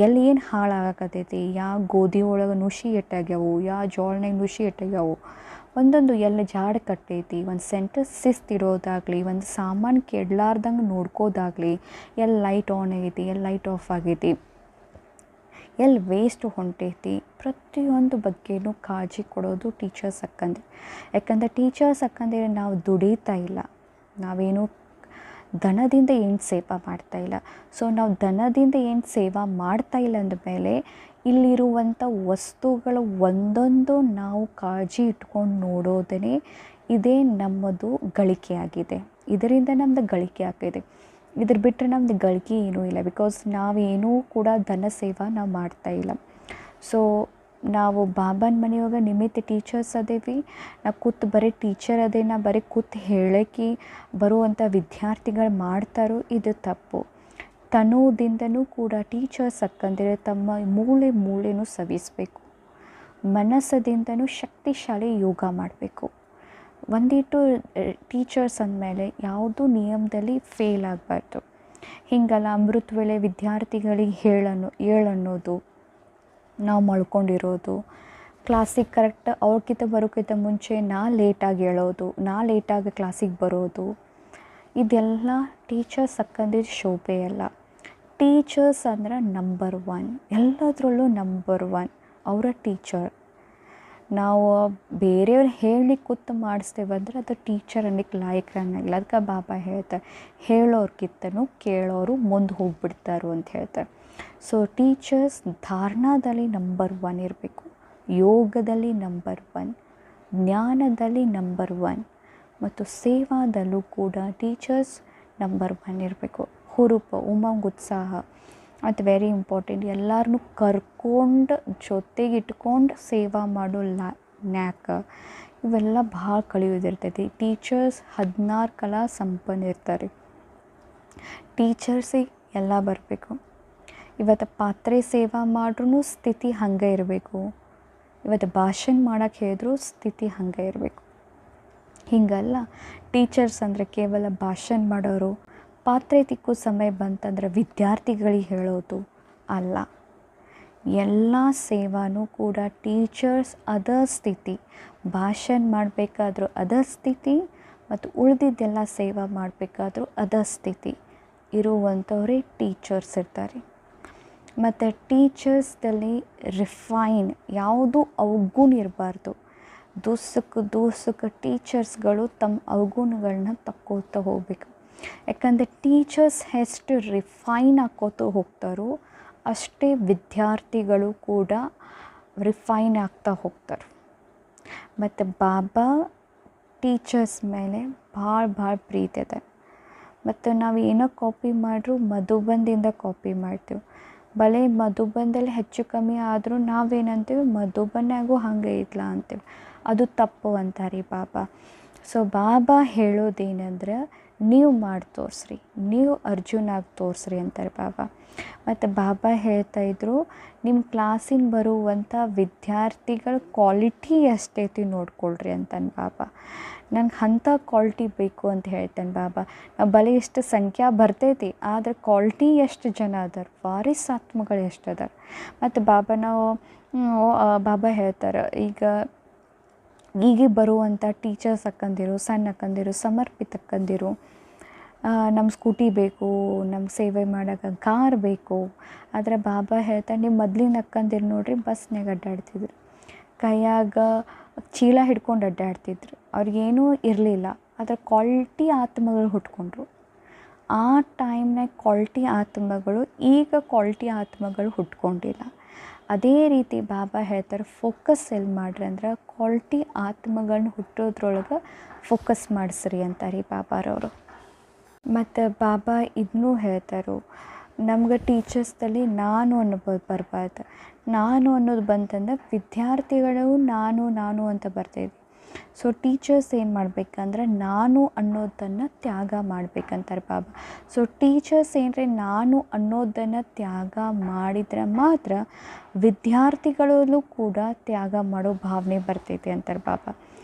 A: ಎಲ್ಲಿ ಏನು ಹಾಳಾಗತೈತಿ, ಯಾವ ಗೋಧಿ ಒಳಗೆ ನುಷಿ ಎಟ್ಟಾಗ್ಯಾವು, ಯಾವ ಜೋಳನಾಗ ನುಷಿ ಎಟ್ಟಾಗ್ಯಾವು, ಒಂದೊಂದು ಎಲ್ಲಿ ಜಾಡು ಕಟ್ಟೈತಿ, ಒಂದು ಸೆಂಟರ್ ಶಿಸ್ತಿರೋದಾಗಲಿ, ಒಂದು ಸಾಮಾನು ಕೆಡಲಾರ್ದಂಗೆ ನೋಡ್ಕೋದಾಗಲಿ, ಎಲ್ಲಿ ಲೈಟ್ ಆನ್ ಆಗೈತಿ, ಎಲ್ಲಿ ಲೈಟ್ ಆಫ್ ಆಗೈತಿ, ಎಲ್ಲಿ ವೇಸ್ಟ್ ಹೊಂಟೈತಿ, ಪ್ರತಿಯೊಂದು ಬಗ್ಗೆನೂ ಕಾಳಜಿ ಕೊಡೋದು ಟೀಚರ್ಸ್ ಅಕ್ಕಂದಿರು. ಯಾಕಂದರೆ ಟೀಚರ್ಸ್ ಅಕ್ಕಂದಿರು ನಾವು ದುಡಿತಾ ಇಲ್ಲ, ನಾವೇನು ದನದಿಂದ ಏನು ಸೇವಾ ಮಾಡ್ತಾಯಿಲ್ಲ. ಸೊ ನಾವು ದನದಿಂದ ಏನು ಸೇವಾ ಮಾಡ್ತಾಯಿಲ್ಲ ಅಂದಮೇಲೆ ಇಲ್ಲಿರುವಂಥ ವಸ್ತುಗಳು ಒಂದೊಂದು ನಾವು ಕಾಳಜಿ ಇಟ್ಕೊಂಡು ನೋಡೋದೇ ಇದೇ ನಮ್ಮದು ಗಳಿಕೆಯಾಗಿದೆ. ಇದರಿಂದ ನಮ್ಮದು ಗಳಿಕೆ ಆಗ್ತಿದೆ. ಇದ್ರ ಬಿಟ್ಟರೆ ನಮ್ಮದು ಗಳಿಕೆ ಏನೂ ಇಲ್ಲ. ಬಿಕಾಸ್ ನಾವೇನೂ ಕೂಡ ಧನ ಸೇವಾ ನಾವು ಮಾಡ್ತಾಯಿಲ್ಲ. ಸೊ ನಾವು ಬಾಬನ ಮನೆಯೊಳಗೆ ನಿಮಿತ್ತ ಟೀಚರ್ಸ್ ಅದೇವಿ, ನಾವು ಕೂತು ಬರೀ ಟೀಚರ್ ಅದೇ, ನಾ ಬರೀ ಕೂತು ಹೇಳಕ್ಕೆ ಬರುವಂಥ ವಿದ್ಯಾರ್ಥಿಗಳು ಮಾಡ್ತಾರೋ ಇದು ತಪ್ಪು. ತನುದಿಂದನೂ ಕೂಡ ಟೀಚರ್ಸ್ ಅಕ್ಕಂದಿರೆ ತಮ್ಮ ಮೂಳೆ ಮೂಳೆನೂ ಸವಿಸಬೇಕು, ಮನಸ್ಸದಿಂದನೂ ಶಕ್ತಿಶಾಲಿ ಯೋಗ ಮಾಡಬೇಕು. ಒಂದಿಟ್ಟು ಟೀಚರ್ಸ್ ಅಂದಮೇಲೆ ಯಾವುದೂ ನಿಯಮದಲ್ಲಿ ಫೇಲ್ ಆಗಬಾರ್ದು. ಹೀಗಲ್ಲ ಅಮೃತ ವೇಳೆ ವಿದ್ಯಾರ್ಥಿಗಳಿಗೆ ಹೇಳನ್ನೋದು, ನಾವು ಮಲ್ಕೊಂಡಿರೋದು, ಕ್ಲಾಸಿಗೆ ಕರೆಕ್ಟ್ ಅವ್ರಿಗಿಂತ ಬರೋಕ್ಕಿಂತ ಮುಂಚೆ ನಾ ಲೇಟಾಗಿ ಹೇಳೋದು, ನಾ ಲೇಟಾಗಿ ಕ್ಲಾಸಿಗೆ ಬರೋದು, ಇದೆಲ್ಲ ಟೀಚರ್ಸ್ ಅಕ್ಕಂದಿರ ಶೋಭೆ ಅಲ್ಲ. ಟೀಚರ್ಸ್ ಅಂದ್ರೆ ನಂಬರ್ 1, ಎಲ್ಲದರಲ್ಲೂ ನಂಬರ್ 1 ಅವರ ಟೀಚರ್. ನಾವು ಬೇರೆಯವ್ರು ಹೇಳಿ ಕೂತು ಮಾಡಿಸ್ತೇವಂದ್ರೆ ಅದು ಟೀಚರ್ ಅನ್ನಕ್ಕೆ ಲಾಯಕ್ಕಾಗಿಲ್ಲ. ಅದಕ್ಕೆ ಬಾಬಾ ಹೇಳ್ತಾರೆ, ಹೇಳೋರ್ಗಿಂತನೂ ಕೇಳೋರು ಮುಂದೆ ಹೋಗ್ಬಿಡ್ತಾರೋ ಅಂತ ಹೇಳ್ತಾರೆ. ಸೊ ಟೀಚರ್ಸ್ ಧಾರಣದಲ್ಲಿ ನಂಬರ್ 1 ಇರಬೇಕು, ಯೋಗದಲ್ಲಿ ನಂಬರ್ 1, ಜ್ಞಾನದಲ್ಲಿ ನಂಬರ್ 1 ಮತ್ತು ಸೇವಾದಲ್ಲೂ ಕೂಡ ಟೀಚರ್ಸ್ ನಂಬರ್ 1 ಇರಬೇಕು. ಹುರುಪು, ಉಮಂಗ್, ಉತ್ಸಾಹ ಅದು ವೆರಿ ಇಂಪಾರ್ಟೆಂಟ್. ಎಲ್ಲರನ್ನೂ ಕರ್ಕೊಂಡು ಜೊತೆಗೆ ಇಟ್ಕೊಂಡು ಸೇವಾ ಮಾಡೋ ನ್ಯಾಕ್ ಇವೆಲ್ಲ ಭಾಳ ಕಳಿಯೋದಿರ್ತೈತಿ. ಟೀಚರ್ಸ್ 16 ಕಲಾ ಸಂಪನ್ನ ಇರ್ತಾರೆ. ಟೀಚರ್ಸಿಗೆ ಎಲ್ಲ ಬರಬೇಕು. ಇವತ್ತು ಪಾತ್ರೆ ಸೇವಾ ಮಾಡ್ರೂ ಸ್ಥಿತಿ ಹಾಗೆ ಇರಬೇಕು. ಇವತ್ತು ಭಾಷಣ ಮಾಡೋಕ್ಕೆ ಹೇಳಿದ್ರು ಸ್ಥಿತಿ ಹಾಗೆ ಇರಬೇಕು. ಹೀಗಲ್ಲ ಟೀಚರ್ಸ್ ಅಂದರೆ ಕೇವಲ ಭಾಷಣ ಮಾಡೋರು, ಪಾತ್ರೆ ತಿಕ್ಕೋ ಸಮಯ ಬಂತಂದ್ರೆ ವಿದ್ಯಾರ್ಥಿಗಳಿಗೆ ಹೇಳೋದು ಅಲ್ಲ. ಎಲ್ಲ ಸೇವಾನೂ ಕೂಡ ಟೀಚರ್ಸ್ ಅದ ಸ್ಥಿತಿ, ಭಾಷಣ ಮಾಡಬೇಕಾದ್ರೂ ಅದ ಸ್ಥಿತಿ ಮತ್ತು ಉಳಿದಿದ್ದೆಲ್ಲ ಸೇವಾ ಮಾಡಬೇಕಾದ್ರೂ ಅದ ಸ್ಥಿತಿ ಇರುವಂಥವರೇ ಟೀಚರ್ಸ್ ಇರ್ತಾರೆ. ಮತ್ತು ಟೀಚರ್ಸ್ದಲ್ಲಿ ರಿಫೈನ್ ಯಾವುದು ಅವಗುಣ ಇರಬಾರ್ದು. ದೂಸಕ್ಕೆ ಟೀಚರ್ಸ್ಗಳು ತಮ್ಮ ಅವಗುಣಗಳನ್ನ ತಕ್ಕೋತಾ ಹೋಗ್ಬೇಕು. ಯಾಕಂದರೆ ಟೀಚರ್ಸ್ ಎಷ್ಟು ರಿಫೈನ್ ಆಕ್ಕೋತ ಹೋಗ್ತಾರೋ ಅಷ್ಟೇ ವಿದ್ಯಾರ್ಥಿಗಳು ಕೂಡ ರಿಫೈನ್ ಆಗ್ತಾ ಹೋಗ್ತಾರೆ. ಮತ್ತು ಬಾಬಾ ಟೀಚರ್ಸ್ ಮೇಲೆ ಭಾಳ ಪ್ರೀತಿ ಇದೆ. ಮತ್ತು ನಾವು ಏನೋ ಕಾಪಿ ಮಾಡ್ರೂ ಮಧುಬನದಿಂದ ಕಾಪಿ ಮಾಡ್ತೀವಿ. ಭಲೆ ಮಧುಬನದಲ್ಲಿ ಹೆಚ್ಚು ಕಮ್ಮಿ ಆದರೂ ನಾವೇನಂತೀವಿ ಮಧುಬನಾಗೂ ಹಾಗೆ ಇಲ್ಲ ಅಂತೀವಿ. ಅದು ತಪ್ಪು ಅಂತಾರೆ ಬಾಬಾ. ಸೊ ಬಾಬಾ ಹೇಳೋದೇನೆಂದ್ರೆ ನೀವು ಮಾಡಿ ತೋರಿಸ್ರಿ, ನೀವು ಅರ್ಜುನಾಗಿ ತೋರಿಸ್ರಿ ಅಂತಾರೆ ಬಾಬಾ. ಮತ್ತು ಬಾಬಾ ಹೇಳ್ತಾಯಿದ್ರು ನಿಮ್ಮ ಕ್ಲಾಸಿನ ಬರುವಂಥ ವಿದ್ಯಾರ್ಥಿಗಳ ಕ್ವಾಲಿಟಿ ಎಷ್ಟೈತಿ ನೋಡ್ಕೊಳ್ರಿ ಅಂತಾನೆ ಬಾಬಾ. ನಂಗೆ ಅಂಥ ಕ್ವಾಲಿಟಿ ಬೇಕು ಅಂತ ಹೇಳ್ತಾನೆ ಬಾಬಾ. ಬಲೆ ಎಷ್ಟು ಸಂಖ್ಯೆ ಬರ್ತೈತಿ, ಆದರೆ ಕ್ವಾಲಿಟಿ ಎಷ್ಟು ಜನ ಅದಾರ, ವಾರಿಸಾತ್ಮಗಳು ಎಷ್ಟು ಅದಾರ. ಮತ್ತು ಬಾಬಾ ಹೇಳ್ತಾರೆ ಈಗ ಬರುವಂಥ ಟೀಚರ್ಸ್ ಅಕ್ಕಂದಿರು, ಸಣ್ಣ ಅಕ್ಕಂದಿರು, ಸಮರ್ಪಿತ ಅಕ್ಕಂದಿರು, ನಮ್ಮ ಸ್ಕೂಟಿ ಬೇಕು, ನಮ್ಮ ಸೇವೆ ಮಾಡೋಕೆ ಕಾರ್ ಬೇಕು. ಆದರೆ ಬಾಬಾ ಹೇಳ್ತಾರೆ ನೀವು ಮೊದಲಿನ ಅಕ್ಕಂದಿರು ನೋಡ್ರಿ ಬಸ್ನಾಗ ಅಡ್ಡಾಡ್ತಿದ್ರು, ಕೈಯಾಗ ಚೀಲ ಹಿಡ್ಕೊಂಡು ಅಡ್ಡಾಡ್ತಿದ್ರು, ಅವ್ರಿಗೇನೂ ಇರಲಿಲ್ಲ. ಆದರೆ ಕ್ವಾಲಿಟಿ ಆತ್ಮಗಳು ಹುಟ್ಕೊಂಡ್ರು. ಆ ಟೈಮ್ನಾಗ ಕ್ವಾಲಿಟಿ ಆತ್ಮಗಳು, ಈಗ ಕ್ವಾಲಿಟಿ ಆತ್ಮಗಳು ಹುಟ್ಕೊಂಡಿಲ್ಲ. ಅದೇ ರೀತಿ ಬಾಬಾ ಹೇಳ್ತಾರೆ ಫೋಕಸ್ ಎಲ್ಲಿ ಮಾಡ್ರಿ ಅಂದ್ರೆ ಕ್ವಾಲಿಟಿ ಆತ್ಮಗಳನ್ನ ಹುಟ್ಟೋದ್ರೊಳಗೆ ಫೋಕಸ್ ಮಾಡಿಸ್ರಿ ಅಂತಾರೆ ಬಾಬಾರವರು. ಮತ್ತು ಬಾಬಾ ಇದನ್ನೂ ಹೇಳ್ತಾರೆ ನಮ್ಗೆ ಟೀಚರ್ಸ್ದಲ್ಲಿ ನಾನು ಅನ್ನೋದು ಬರಬಾರ್ದು. ನಾನು ಅನ್ನೋದು ಬಂತಂದ್ರೆ ವಿದ್ಯಾರ್ಥಿಗಳು ನಾನು ಅಂತ ಬರ್ತಾಯಿದ್ವಿ. ಸೊ ಟೀಚರ್ಸ್ ಏನು ಮಾಡಬೇಕಂದ್ರೆ ನಾನು ಅನ್ನೋದನ್ನು ತ್ಯಾಗ ಮಾಡಬೇಕಂತಾರೆ ಬಾಬಾ. ಸೊ ಟೀಚರ್ಸ್ ಏನಂದರೆ ನಾನು ಅನ್ನೋದನ್ನು ತ್ಯಾಗ ಮಾಡಿದರೆ ಮಾತ್ರ ವಿದ್ಯಾರ್ಥಿಗಳಲ್ಲೂ ಕೂಡ ತ್ಯಾಗ ಮಾಡೋ ಭಾವನೆ ಬರ್ತೈತೆ ಅಂತಾರೆ ಬಾಬಾ.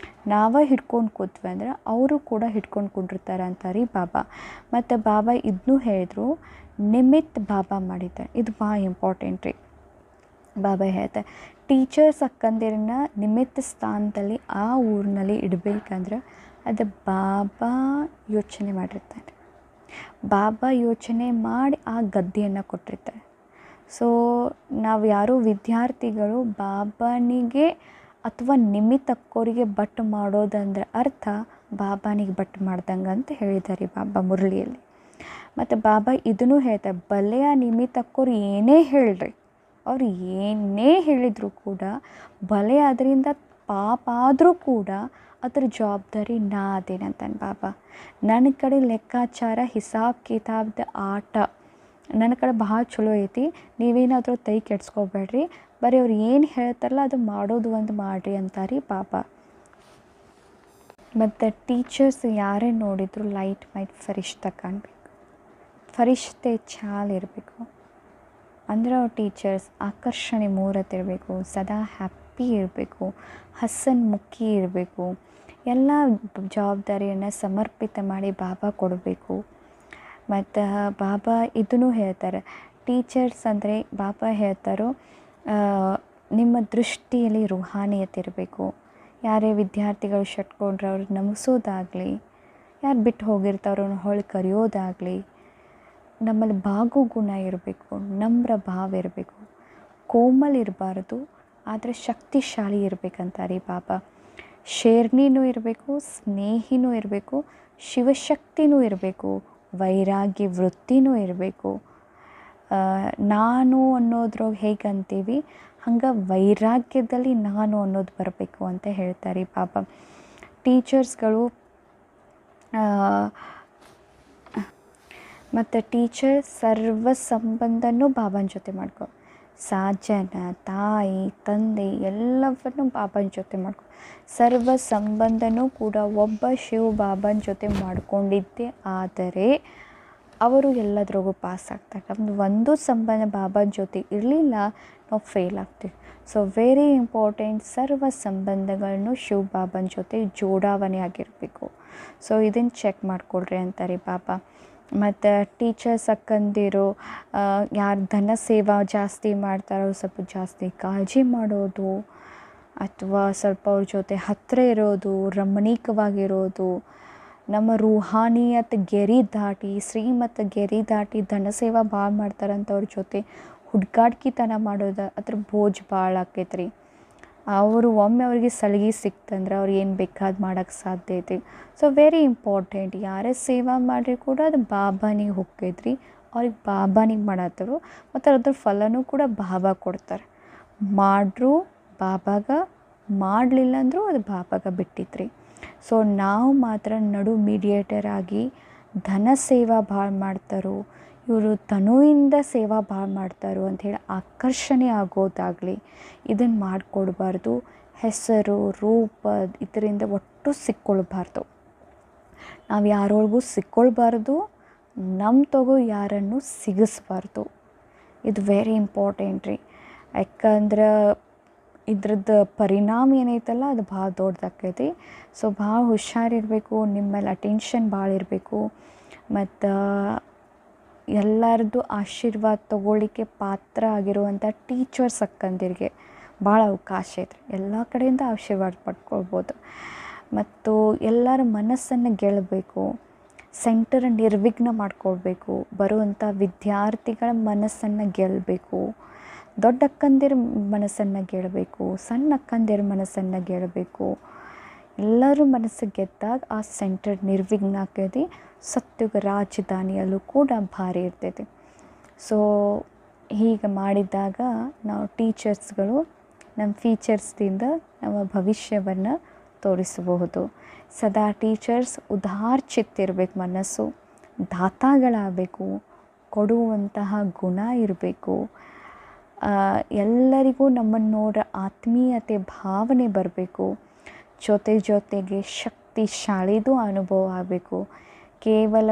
A: ನಾವೇ ಹಿಡ್ಕೊಂಡು ಕೂತ್ವಿ ಅಂದ್ರೆ ಅವರು ಕೂಡ ಹಿಡ್ಕೊಂಡು ಕುಂಡಿರ್ತಾರೆ ಅಂತಾರೆ ಬಾಬಾ. ಮತ್ತು ಬಾಬಾ ಇದನ್ನೂ ಹೇಳಿದ್ರು ನಿಮಿತ್ ಬಾಬಾ ಮಾಡಿದ್ದಾರೆ. ಇದು ಭಾಳ ಇಂಪಾರ್ಟೆಂಟ್ ರೀ. ಬಾಬಾ ಹೇಳ್ತಾರೆ ಟೀಚರ್ಸ್ ಅಕ್ಕಂದಿರನ್ನ ನಿಮಿತ್ತ ಸ್ಥಾನದಲ್ಲಿ ಆ ಊರಿನಲ್ಲಿ ಇಡಬೇಕಂದ್ರೆ ಅದು ಬಾಬಾ ಯೋಚನೆ ಮಾಡಿರ್ತಾರೆ. ಬಾಬಾ ಯೋಚನೆ ಮಾಡಿ ಆ ಗದ್ದೆಯನ್ನು ಕೊಟ್ಟಿರ್ತಾರೆ. ಸೊ ನಾವು ಯಾರೋ ವಿದ್ಯಾರ್ಥಿಗಳು ಬಾಬಾನಿಗೆ ಅಥವಾ ನಿಮಿತ್ತಕ್ಕೋರಿಗೆ ಬಟ್ ಮಾಡೋದಂದ್ರೆ ಅರ್ಥ ಬಾಬಾನಿಗೆ ಬಟ್ ಮಾಡ್ದಂಗೆ ಅಂತ ಹೇಳಿದ್ದಾರೆ ಬಾಬಾ ಮುರಳಿಯಲ್ಲಿ. ಮತ್ತು ಬಾಬಾ ಇದನ್ನೂ ಹೇಳ್ತಾರೆ ಬಲೆಯ ನಿಮಿತ್ತಕ್ಕೋರು ಏನೇ ಹೇಳ್ರಿ, ಅವ್ರು ಏನೇ ಹೇಳಿದರೂ ಕೂಡ ಬಲೆ ಅದರಿಂದ ಪಾಪ ಆದರೂ ಕೂಡ ಅದ್ರ ಜವಾಬ್ದಾರಿ ನಾ ಅದೇನಂತಾನೆ ಬಾಬಾ. ನನ್ನ ಕಡೆ ಲೆಕ್ಕಾಚಾರ ಹಿಸಾಬ್ ಕಿತಾಬ್ದ ಆಟ ನನ್ನ ಕಡೆ ಭಾಳ ಚಲೋ ಐತಿ, ನೀವೇನಾದರೂ ತೈ ಕೆಡ್ಸ್ಕೊಬೇಡ್ರಿ, ಬರೀ ಅವ್ರು ಏನು ಹೇಳ್ತಾರಲ್ಲ ಅದು ಮಾಡೋದು ಒಂದು ಮಾಡಿರಿ ಅಂತಾರೆ ಬಾಬಾ. ಮತ್ತು ಟೀಚರ್ಸ್ ಯಾರೇ ನೋಡಿದ್ರು ಲೈಟ್ ಮೈಟ್ ಫರಿಷ್ಠ ಕಾಣಬೇಕು, ಫರಿಷ್ಠೆ ಚಾಲಿರಬೇಕು. ಅಂದರೆ ಅವ್ರ ಟೀಚರ್ಸ್ ಆಕರ್ಷಣೆ ಮೂರತ್ತಿರಬೇಕು, ಸದಾ ಹ್ಯಾಪಿ ಇರಬೇಕು, ಹಸನ್ಮುಖಿ ಇರಬೇಕು, ಎಲ್ಲ ಜವಾಬ್ದಾರಿಯನ್ನು ಸಮರ್ಪಿತ ಮಾಡಿ ಬಾಬಾ ಕೊಡಬೇಕು. ಮತ್ತು ಬಾಬಾ ಇದನ್ನು ಹೇಳ್ತಾರೆ ಟೀಚರ್ಸ್ ಅಂದರೆ ಬಾಬಾ ಹೇಳ್ತಾರೋ ನಿಮ್ಮ ದೃಷ್ಟಿಯಲ್ಲಿ ರೂಹಾನಿಯತ್ ಇರಬೇಕು. ಯಾರೇ ವಿದ್ಯಾರ್ಥಿಗಳು ಶಟ್ಕೊಂಡ್ರೆ ಅವ್ರಿಗೆ ನಮಿಸೋದಾಗಲಿ, ಯಾರು ಬಿಟ್ಟು ಹೋಗಿರ್ತಾರೋ ಅವ್ರನ್ನ ಹೊಳ್ಳಿ ಕರೆಯೋದಾಗಲಿ, ನಮ್ಮಲ್ಲಿ ಬಾಗು ಗುಣ ಇರಬೇಕು, ನಮ್ರ ಭಾವ ಇರಬೇಕು, ಕೋಮಲ್ ಇರಬಾರ್ದು ಆದರೆ ಶಕ್ತಿಶಾಲಿ ಇರಬೇಕಂತಾರೆ ಬಾಬಾ. ಶೇರ್ನಿನೂ ಇರಬೇಕು, ಸ್ನೇಹಿನೂ ಇರಬೇಕು, ಶಿವಶಕ್ತಿನೂ ಇರಬೇಕು, ವೈರಾಗ್ಯ ವೃತ್ತಿನೂ ಇರಬೇಕು. ನಾನು ಅನ್ನೋದ್ರಾಗ ಹೇಗೆ ಅಂತೀವಿ ಹಂಗೆ ವೈರಾಗ್ಯದಲ್ಲಿ ನಾನು ಅನ್ನೋದು ಬರಬೇಕು ಅಂತ ಹೇಳ್ತಾರೆ ಬಾಬಾ. ಟೀಚರ್ಸ್ಗಳು ಮತ್ತು ಟೀಚರ್ ಸರ್ವ ಸಂಬಂಧನೂ ಬಾಬನ ಜೊತೆ ಮಾಡ್ಕೊ, ಸಾಜನ ತಾಯಿ ತಂದೆ ಎಲ್ಲವನ್ನು ಬಾಬನ ಜೊತೆ ಮಾಡ್ಕೊ. ಸರ್ವ ಸಂಬಂಧನೂ ಕೂಡ ಒಬ್ಬ ಶಿವ ಬಾಬನ ಜೊತೆ ಮಾಡ್ಕೊಂಡಿದ್ದೇ ಆದರೆ ಅವರು ಎಲ್ಲದ್ರಾಗೂ ಪಾಸ್ ಆಗ್ತಾರೆ. ನಮ್ಮದು ಒಂದು ಸಂಬಂಧ ಬಾಬನ ಜೊತೆ ಇರಲಿಲ್ಲ, ನಾವು ಫೇಲ್ ಆಗ್ತೀವಿ. ಸೊ ವೆರಿ ಇಂಪಾರ್ಟೆಂಟ್, ಸರ್ವ ಸಂಬಂಧಗಳನ್ನು ಶಿವ ಬಾಬನ ಜೊತೆ ಜೋಡಾವಣೆ ಆಗಿರಬೇಕು. ಸೊ ಇದನ್ನು ಚೆಕ್ ಮಾಡಿಕೊಡ್ರಿ ಅಂತಾರೆ ಬಾಬಾ. ಮತ್ತು ಟೀಚರ್ಸ್ ಅಕ್ಕಂದಿರು ಯಾರು ಧನ ಸೇವಾ ಜಾಸ್ತಿ ಮಾಡ್ತಾರೋ ಸ್ವಲ್ಪ ಜಾಸ್ತಿ ಕಾಳಜಿ ಮಾಡೋದು, ಅಥವಾ ಸ್ವಲ್ಪ ಅವ್ರ ಜೊತೆ ಹತ್ತಿರ ಇರೋದು, ರಮಣೀಕವಾಗಿರೋದು, ನಮ್ಮ ರೂಹಾನಿಯತ್ ಗೆರೆ ದಾಟಿ ಶ್ರೀಮತ್ ಗೆರೆ ದಾಟಿ ಧನ ಸೇವಾ ಭಾಳ ಮಾಡ್ತಾರಂತ ಅವ್ರ ಜೊತೆ ಹುಡ್ಕಾಡ್ಕಿತನ ಮಾಡೋದು ಅದ್ರ ಬೋಜ್ ಭಾಳ ಆಕೈತೆ ರೀ. ಅವರು ಒಮ್ಮೆ ಅವ್ರಿಗೆ ಸಲಿಗೆ ಸಿಕ್ತಂದ್ರೆ ಅವ್ರು ಏನು ಬೇಕಾದ್ ಮಾಡೋಕ್ಕೆ ಸಾಧ್ಯ ಐತಿ. ಸೊ ವೆರಿ ಇಂಪಾರ್ಟೆಂಟ್, ಯಾರೇ ಸೇವಾ ಮಾಡಿರಿ ಕೂಡ ಅದು ಬಾಬಾನಿಗೆ ಹೋಗ್ತೈತ್ರಿ, ಅವ್ರಿಗೆ ಬಾಬಾನಿಗೆ ಮಾಡತ್ತರು ಮತ್ತು ಅದ್ರ ಫಲನೂ ಕೂಡ ಬಾಬಾ ಕೊಡ್ತಾರೆ. ಮಾಡ್ರು ಬಾಬಾಗ, ಮಾಡಲಿಲ್ಲ ಅಂದರೂ ಅದು ಬಾಬಾಗ ಬಿಟ್ಟಿತ್ರಿ. ಸೊ ನಾವು ಮಾತ್ರ ನಡು ಮೀಡಿಯೇಟರ್ ಆಗಿ ಧನ ಸೇವಾ ಭಾಳ ಮಾಡ್ತಾರೋ, ಇವರು ತನುವಿಂದ ಸೇವಾ ಭಾಳ ಮಾಡ್ತಾರೋ ಅಂಥೇಳಿ ಆಕರ್ಷಣೆ ಆಗೋದಾಗಲಿ ಇದನ್ನು ಮಾಡಿಕೊಡ್ಬಾರ್ದು. ಹೆಸರು ರೂಪ ಇದರಿಂದ ಒಟ್ಟು ಸಿಕ್ಕೊಳ್ಬಾರ್ದು. ನಾವು ಯಾರೊಳಗೂ ಸಿಕ್ಕೊಳ್ಬಾರ್ದು, ನಮ್ಮ ತಗೋ ಯಾರನ್ನು ಸಿಗಿಸ್ಬಾರ್ದು. ಇದು ವೆರಿ ಇಂಪಾರ್ಟೆಂಟ್ ರೀ. ಯಾಕಂದ್ರೆ ಇದ್ರದ್ದು ಪರಿಣಾಮ ಏನೈತಲ್ಲ ಅದು ಭಾಳ ದೊಡ್ಡದಾಕೈತಿ. ಸೊ ಭಾಳ ಹುಷಾರಿರಬೇಕು, ನಿಮ್ಮ ಮೇಲೆ ಅಟೆನ್ಷನ್ ಭಾಳ ಇರಬೇಕು. ಮತ್ತು ಎಲ್ಲರದ್ದು ಆಶೀರ್ವಾದ ತೊಗೊಳ್ಳಿಕ್ಕೆ ಪಾತ್ರ ಆಗಿರುವಂಥ ಟೀಚರ್ಸ್ ಅಕ್ಕಂದಿರಿಗೆ ಭಾಳ ಅವಕಾಶ ಐತ್ರಿ. ಎಲ್ಲ ಕಡೆಯಿಂದ ಆಶೀರ್ವಾದ ಪಡ್ಕೊಳ್ಬೋದು. ಮತ್ತು ಎಲ್ಲರ ಮನಸ್ಸನ್ನು ಗೆಲ್ಲಬೇಕು, ಸೆಂಟರ್ ನಿರ್ವಿಘ್ನ ಮಾಡ್ಕೊಳ್ಬೇಕು, ಬರುವಂಥ ವಿದ್ಯಾರ್ಥಿಗಳ ಮನಸ್ಸನ್ನು ಗೆಲ್ಲಬೇಕು, ದೊಡ್ಡ ಅಕ್ಕಂದಿರ ಮನಸ್ಸನ್ನು ಗೆಲ್ಲಬೇಕು, ಸಣ್ಣ ಅಕ್ಕಂದಿರ ಮನಸ್ಸನ್ನು ಗೆಲ್ಲಬೇಕು. ಎಲ್ಲರೂ ಮನಸ್ಸು ಗೆದ್ದಾಗ ಆ ಸೆಂಟರ್ ನಿರ್ವಿಘ್ನ ಆಕೈತಿ. ಸತ್ಯುಗ ರಾಜಧಾನಿಯಲ್ಲೂ ಕೂಡ ಭಾರಿ ಇರ್ತೈತಿ. ಸೊ ಹೀಗೆ ಮಾಡಿದಾಗ ನಾವು ಟೀಚರ್ಸ್ಗಳು ನಮ್ಮ ಫೀಚರ್ಸ್ದಿಂದ ನಮ್ಮ ಭವಿಷ್ಯವನ್ನು ತೋರಿಸಬಹುದು. ಸದಾ ಟೀಚರ್ಸ್ ಉದಾರ ಚಿತ್ತಿರಬೇಕು, ಮನಸ್ಸು ದಾತಾಗಳಾಗಬೇಕು, ಕೊಡುವಂತಹ ಗುಣ ಇರಬೇಕು. ಎಲ್ಲರಿಗೂ ನಮ್ಮನ್ನು ನೋಡ ಆತ್ಮೀಯತೆ ಭಾವನೆ ಬರಬೇಕು. ಜೊತೆಗೆ ಶಕ್ತಿಶಾಲಿದು ಅನುಭವ ಆಗಬೇಕು. ಕೇವಲ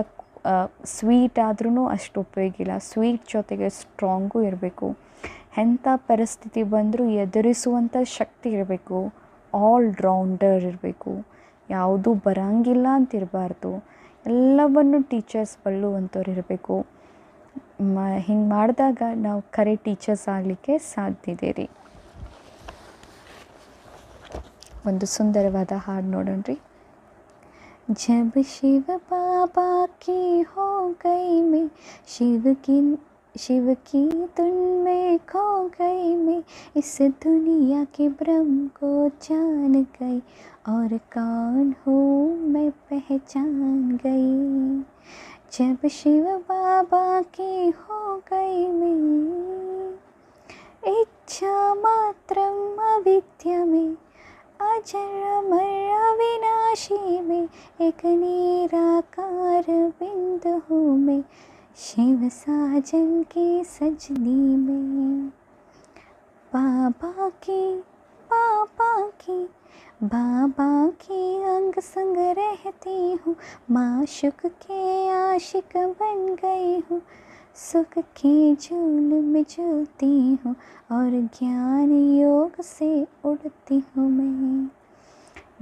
A: ಸ್ವೀಟ್ ಆದ್ರೂ ಅಷ್ಟು ಉಪಯೋಗ ಇಲ್ಲ, ಸ್ವೀಟ್ ಜೊತೆಗೆ ಸ್ಟ್ರಾಂಗೂ ಇರಬೇಕು. ಎಂಥ ಪರಿಸ್ಥಿತಿ ಬಂದರೂ ಎದುರಿಸುವಂಥ ಶಕ್ತಿ ಇರಬೇಕು. ಆಲ್ ರೌಂಡರ್ ಇರಬೇಕು, ಯಾವುದೂ ಬರಂಗಿಲ್ಲ ಅಂತಿರಬಾರ್ದು. ಎಲ್ಲವನ್ನು ಟೀಚರ್ಸ್ ಬಲ್ಲುವಂಥವ್ರು ಇರಬೇಕು. ಹಿಂಗೆ ಮಾಡಿದಾಗ ನಾವು ಕರೆ ಟೀಚರ್ಸ್ ಆಗಲಿಕ್ಕೆ ಸಾಧ್ಯ ಇದೆ ರೀ. ಒಂದು ಸುಂದರವಾದ ಹಾಡು ನೋಡೋಣ ರೀ. जब शिव बाबा की हो गई मैं, शिव की धुन में खो गई मैं, इस दुनिया के ब्रह्म को जान गई, और कौन हूँ मैं पहचान गई. जब शिव बाबा की हो गई मैं, इच्छा मात्रम अविद्या में, अजर अमर अविनाशी में, एक निराकार बिंद हूँ मैं, शिव साजन की सजनी में. बाबा की बाबा की अंग संग रहती हूँ, माशुक के आशिक बन गई हूँ, सुख के झूल में झूलती हूँ, और ज्ञान योग से उड़ती हूँ मैं.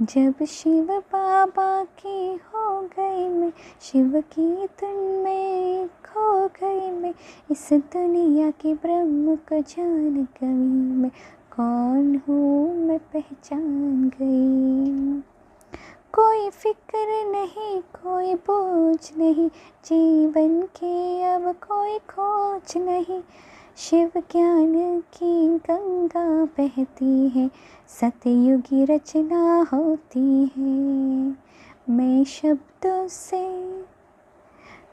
A: जब शिव बाबा की हो गई मैं, शिव की धुन में खो गई मैं, इस दुनिया के ब्रह्म को जान गई मैं, कौन हूँ मैं पहचान गई. कोई फिक्र नहीं, कोई बोझ नहीं, जीवन की अब कोई खोज नहीं, शिव ज्ञान की गंगा बहती है, सतयुगी रचना होती है. मैं शब्दों से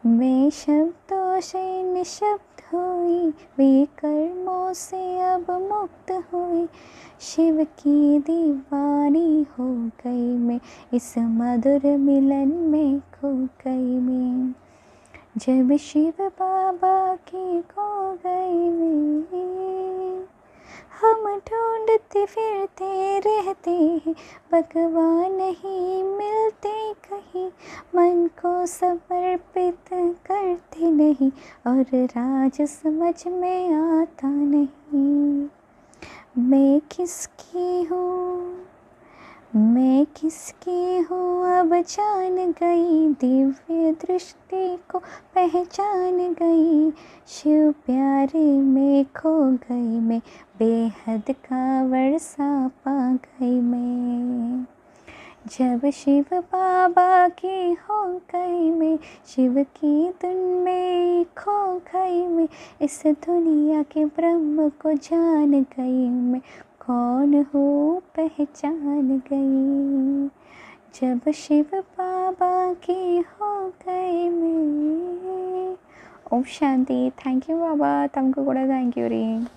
A: निशब्द हुई, बेकर्मों से अब मुक्त हुई, शिव की दीवानी हो गई मैं, इस मधुर मिलन में खो गई मैं. जब शिव बाबा की खो गई मैं, हम ढूंढते फिरते रहते हैं, भगवान नहीं मिलते कहीं, मन को समर्पित करते नहीं, और राज समझ में आता नहीं. मैं किसकी हूँ अब जान गई, दिव्य दृष्टि को पहचान गई, शिव प्यारे में खो गई मैं, बेहद का वर्षा पा गई मैं. जब शिव बाबा की हो गई मैं, शिव की धुन में खो गई मैं, इस दुनिया के ब्रह्म को जान गई मैं, कौन हूँ पहचान गई। जब शिव बाबा की हो गई मैं। ओम शांति। थैंक यू बाबा, तमको ಕೂಡ ಥ್ಯಾಂಕ್ ಯು ರೀ।